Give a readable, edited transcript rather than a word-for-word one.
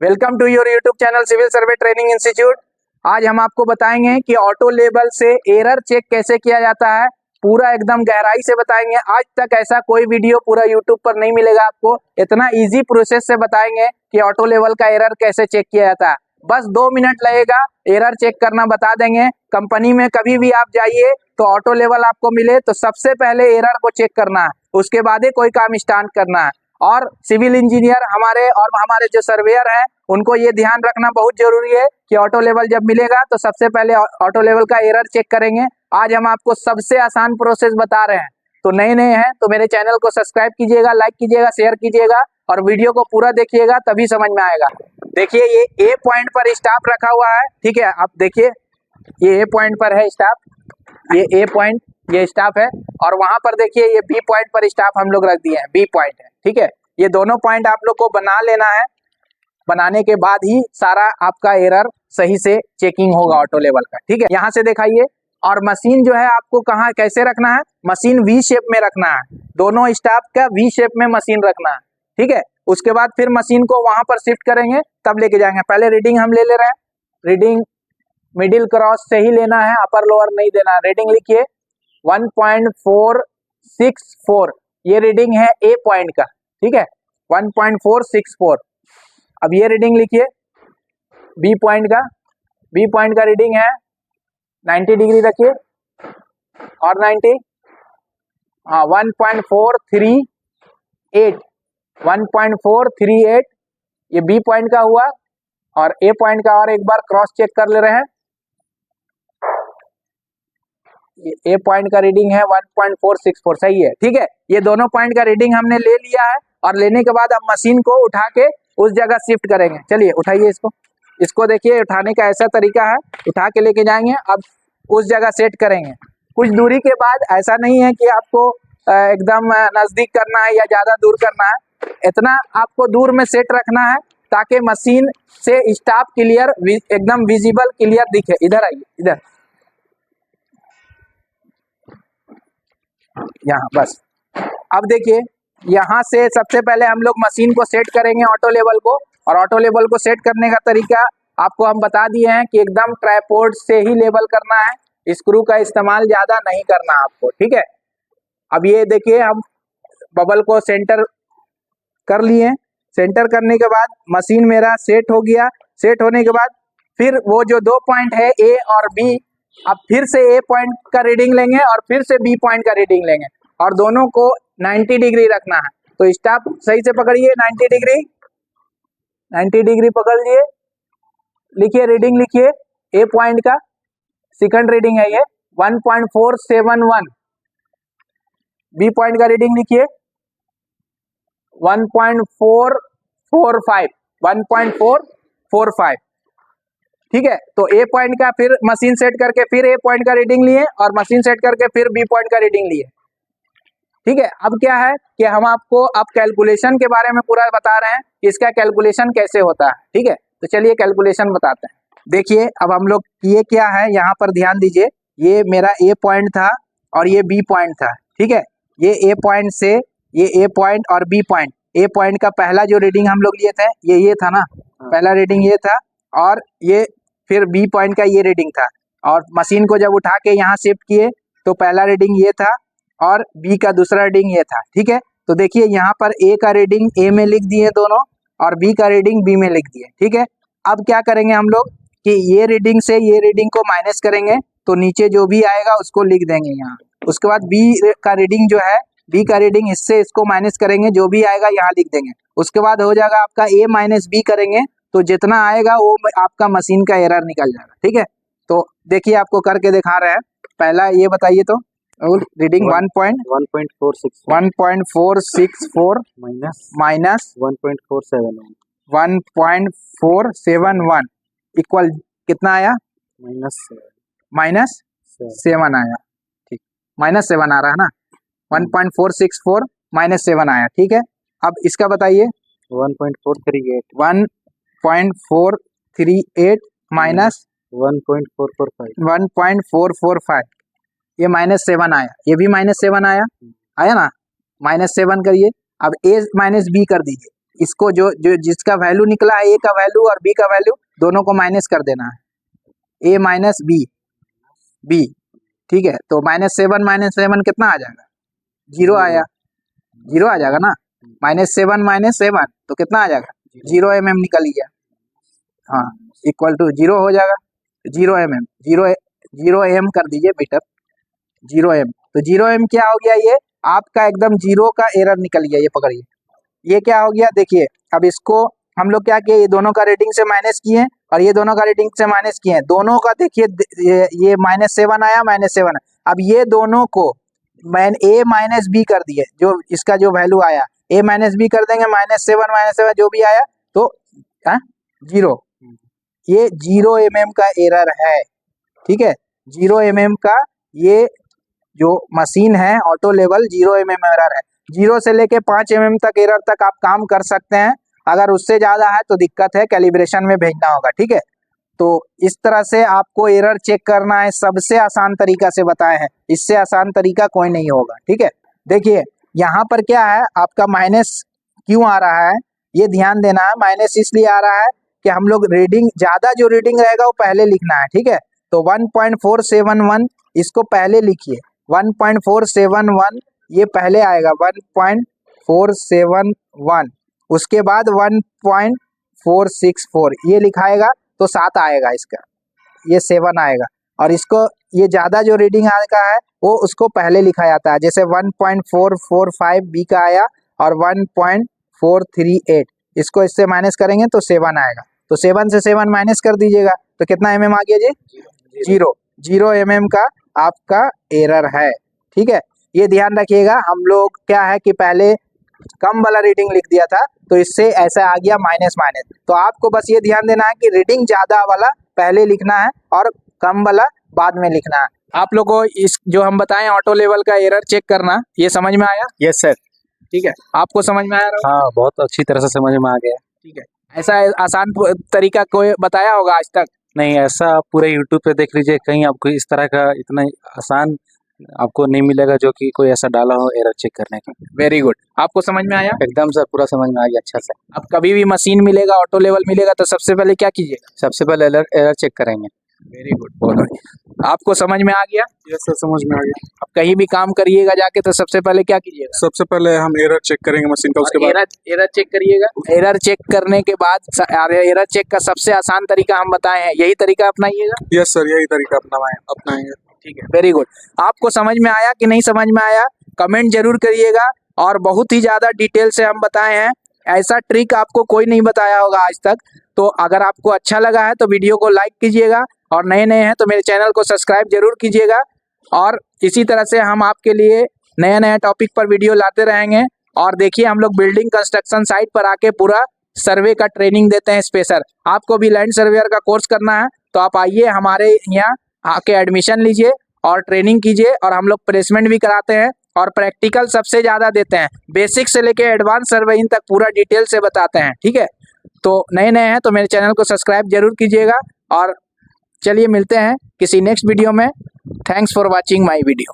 Welcome to your YouTube channel civil survey training institute. आज हम आपको बताएंगे कि ऑटो लेवल से एरर चेक कैसे किया जाता है, पूरा एकदम गहराई से बताएंगे। आज तक ऐसा कोई वीडियो पूरा यूट्यूब पर नहीं मिलेगा आपको, इतना इजी प्रोसेस से बताएंगे कि ऑटो लेवल का एरर कैसे चेक किया जाता है। बस 2 मिनट लगेगा, एरर चेक करना बता देंगे। कंपनी में कभी भी आप जाइए तो ऑटो लेवल आपको मिले तो सबसे पहले एरर को चेक करना है, उसके बाद ही कोई काम स्टार्ट करना है। और सिविल इंजीनियर हमारे जो सर्वेयर हैं उनको ये ध्यान रखना बहुत जरूरी है कि ऑटो लेवल जब मिलेगा तो सबसे पहले ऑटो लेवल का एरर चेक करेंगे। आज हम आपको सबसे आसान प्रोसेस बता रहे हैं, तो नए हैं तो मेरे चैनल को सब्सक्राइब कीजिएगा, लाइक कीजिएगा, शेयर कीजिएगा और वीडियो को पूरा देखिएगा, तभी समझ में आएगा। देखिए ये ए पॉइंट पर स्टाफ रखा हुआ है, ठीक है। आप देखिए ये ए पॉइंट पर है स्टाफ, ये ए पॉइंट ये स्टाफ है, और वहां पर देखिए ये बी पॉइंट पर स्टाफ हम लोग रख दिए हैं, बी पॉइंट है, ठीक है। ये दोनों पॉइंट आप लोग को बना लेना है, बनाने के बाद ही सारा आपका एरर सही से चेकिंग होगा ऑटो लेवल का, ठीक है। यहाँ से दिखाइए। और मशीन जो है आपको कहाँ कैसे रखना है, मशीन वी शेप में रखना है, दोनों स्टाफ का वी शेप में मशीन रखना है, ठीक है। उसके बाद फिर मशीन को वहां पर शिफ्ट करेंगे तब लेके जाएंगे। पहले रीडिंग हम ले रहे हैं, रीडिंग मिडिल क्रॉस से ही लेना है, अपर लोअर नहीं देना है। रीडिंग लिखिए 1.464, ये रीडिंग है ए पॉइंट का, ठीक है, 1.464। अब ये रीडिंग लिखिए बी पॉइंट का, बी पॉइंट का रीडिंग है 90 डिग्री रखिए और 90, हाँ 1.438, 1.438 ये बी पॉइंट का हुआ। और ए पॉइंट का और एक बार क्रॉस चेक कर ले रहे हैं, ए पॉइंट का रीडिंग है 1.464, सही है, ठीक है। ये दोनों पॉइंट का रीडिंग हमने ले लिया है और लेने के बाद अब मशीन को उठा के उस जगह शिफ्ट करेंगे। चलिए उठाइए इसको देखिए, उठाने का ऐसा तरीका है, उठा के लेके जाएंगे, अब उस जगह सेट करेंगे। कुछ दूरी के बाद, ऐसा नहीं है कि आपको एकदम नजदीक करना है या ज्यादा दूर करना है, इतना आपको दूर में सेट रखना है ताकि मशीन से स्टाफ क्लियर एकदम विजिबल क्लियर दिखे। इधर आइए, इधर यहाँ बस। अब देखिए यहाँ से सबसे पहले हम लोग मशीन को सेट करेंगे ऑटो लेवल को, और ऑटो लेवल को सेट करने का तरीका आपको हम बता दिए हैं कि एकदम ट्राइपॉड से ही लेवल करना है, स्क्रू का इस्तेमाल ज्यादा नहीं करना आपको, ठीक है। अब ये देखिए हम बबल को सेंटर कर लिए, सेंटर करने के बाद मशीन मेरा सेट हो गया। सेट होने के बाद फिर वो जो 2 पॉइंट है ए और बी, अब फिर से ए पॉइंट का रीडिंग लेंगे और फिर से बी पॉइंट का रीडिंग लेंगे और दोनों को 90 डिग्री रखना है। तो स्टाफ सही से पकड़िए, 90 डिग्री, 90 डिग्री पकड़ लिए। लिखिए रीडिंग लिखिए, ए पॉइंट का सेकंड रीडिंग है ये 1.471, बी पॉइंट का रीडिंग लिखिए 1.445, 1.445, ठीक है। तो ए पॉइंट का फिर मशीन सेट करके फिर ए पॉइंट का रीडिंग लिए और मशीन सेट करके फिर बी पॉइंट का रीडिंग लिए, ठीक है। अब क्या है कि हम आपको अब कैलकुलेशन के बारे में पूरा बता रहे हैं कि इसका कैलकुलेशन कैसे होता है, ठीक है। तो चलिए कैलकुलेशन बताते हैं। देखिए अब हम लोग ये क्या है, यहाँ पर ध्यान दीजिए, ये मेरा ए पॉइंट था और ये बी पॉइंट था, ठीक है। ये ए पॉइंट से ये ए पॉइंट और बी पॉइंट, ए पॉइंट का पहला जो रीडिंग हम लोग लिए थे ये था ना, पहला रीडिंग ये था, और ये फिर बी पॉइंट का ये रीडिंग था। और मशीन को जब उठा के यहाँ शिफ्ट किए तो पहला रीडिंग ये था और बी का दूसरा रीडिंग ये था, ठीक है। तो देखिए यहाँ पर ए का रीडिंग ए में लिख दिए दोनों और बी का रीडिंग बी में लिख दिए, ठीक है। अब क्या करेंगे हम लोग कि ये रीडिंग से ये रीडिंग को माइनस करेंगे तो नीचे जो भी आएगा उसको लिख देंगे यहाँ। उसके बाद बी का रीडिंग जो है, बी का रीडिंग इससे इसको माइनस करेंगे, जो भी आएगा यहाँ लिख देंगे। उसके बाद हो जाएगा आपका ए माइनस बी करेंगे तो जितना आएगा वो आपका मशीन का एरर निकल जाएगा, ठीक है। तो देखिए आपको करके दिखा रहे हैं। पहला ये बताइए तो रीडिंग 1.464 माइनस 1.471 इक्वल कितना आया, माइनस 7 आया, ठीक, -7 आ रहा है ना, 1.464 -7 आया, ठीक है। अब इसका बताइए 1.438 माइनस 1.445, ये -7 आया, ये भी -7 आया, आया ना, -7 करिए। अब ए माइनस बी कर दीजिए, इसको जो जो जिसका वैल्यू निकला है, ए का वैल्यू और बी का वैल्यू, दोनों को माइनस कर देना है, ए माइनस बी, ठीक है। तो -7 कितना आ जाएगा, 0 आया, 0 आ जाएगा ना, -7 तो कितना आ जाएगा, 0 mm निकल गया, हाँ, इक्वल टू 0 हो जाएगा, 0 mm, 0 m कर दीजिए मीटर, 0 m, तो 0 m क्या हो गया, ये आपका एकदम 0 का एरर निकल गया, ये पकड़िए, ये क्या हो गया देखिए। अब इसको हम लोग क्या किए, ये दोनों का रेटिंग से माइनस किए और ये दोनों का रेटिंग से माइनस किए, दोनों का देखिए ये -7 आया, -7, अब ये दोनों को a माइनस बी कर दिए, जो इसका जो वैल्यू आया a माइनस बी कर देंगे, -7 जो भी आया तो 0, ये 0 mm का एरर है, ठीक है, 0 mm का ये जो मशीन है ऑटो लेवल 0 mm एरर है, 0 से लेके 5 mm तक एरर तक आप काम कर सकते हैं, अगर उससे ज्यादा है तो दिक्कत है, कैलिब्रेशन में भेजना होगा, ठीक है। तो इस तरह से आपको एरर चेक करना है, सबसे आसान तरीका से बताए हैं, इससे आसान तरीका कोई नहीं होगा, ठीक है। देखिए यहाँ पर क्या है, आपका माइनस क्यों आ रहा है, ये ध्यान देना है, माइनस इसलिए आ रहा है कि हम लोग रीडिंग ज्यादा जो रीडिंग रहेगा वो पहले लिखना है, ठीक है। तो 1.471 इसको पहले लिखिए, 1.471 ये पहले आएगा, 1.471, उसके बाद 1.464 ये लिखाएगा तो 7 आएगा, इसका ये 7 आएगा, और इसको ये ज्यादा जो रीडिंग आएगा है वो उसको पहले लिखा जाता है, जैसे 1.445 बी का आया और 1.438, इसको इससे माइनस करेंगे तो 7 आएगा, तो 7 से 7 माइनस कर दीजिएगा तो कितना mm आ गया जी, 0 mm का आपका एरर है, ठीक है। ये ध्यान रखिएगा, हम लोग क्या है कि पहले कम वाला रीडिंग लिख दिया था तो इससे ऐसा आ गया माइनस, तो आपको बस ये ध्यान देना है कि रीडिंग ज्यादा वाला पहले लिखना है और कम वाला बाद में लिखना है। आप लोग को इस जो हम बताएं ऑटो लेवल का एरर चेक करना, ये समझ में आया? Yes sir. ठीक है, आपको समझ में आया? हाँ, बहुत अच्छी तरह से समझ में आ गया। ठीक है, ऐसा आसान तरीका कोई बताया होगा आज तक? नहीं, ऐसा आप पूरे यूट्यूब पे देख लीजिए, कहीं आपको इस तरह का इतना आसान आपको नहीं मिलेगा जो कि कोई ऐसा डाला हो एरर चेक करने का। वेरी गुड, आपको समझ में आया? एकदम सर, पूरा समझ में आ गया अच्छा से। अब कभी भी मशीन मिलेगा ऑटो लेवल मिलेगा तो सबसे पहले क्या कीजिएगा? सबसे पहले एरर चेक करेंगे। वेरी गुड, बहुत बढ़िया, आपको समझ में आ गया? यस सर, समझ में आ गया। अब कहीं भी काम करिएगा जाके तो सबसे पहले क्या कीजिएगा? सबसे पहले हम एरर चेक करेंगे मशीन का, उसके बाद एरर चेक करिएगा। एरर चेक करने के बाद एरर चेक का सबसे आसान तरीका हम बताए हैं, यही तरीका अपनाइएगा। यस सर, यही तरीका अपनाएंगे। ठीक है, वेरी गुड। आपको समझ में आया कि नहीं समझ में आया, कमेंट जरूर करिएगा, और बहुत ही ज्यादा डिटेल से हम बताए हैं, ऐसा ट्रिक आपको कोई नहीं बताया होगा आज तक। तो अगर आपको अच्छा लगा है तो वीडियो को लाइक कीजिएगा, और नए हैं तो मेरे चैनल को सब्सक्राइब जरूर कीजिएगा, और इसी तरह से हम आपके लिए नया नया टॉपिक पर वीडियो लाते रहेंगे। और देखिए, हम लोग बिल्डिंग कंस्ट्रक्शन साइट पर आके पूरा सर्वे का ट्रेनिंग देते हैं स्पेशल। आपको भी लैंड सर्वेयर का कोर्स करना है तो आप आइए हमारे यहाँ आके एडमिशन लीजिए और ट्रेनिंग कीजिए, और हम लोग प्लेसमेंट भी कराते हैं और प्रैक्टिकल सबसे ज्यादा देते हैं, बेसिक से लेके एडवांस सर्वेइंग तक पूरा डिटेल से बताते हैं। ठीक है, तो नए हैं तो मेरे चैनल को सब्सक्राइब जरूर कीजिएगा, और चलिए मिलते हैं किसी नेक्स्ट वीडियो में। Thanks for watching my video.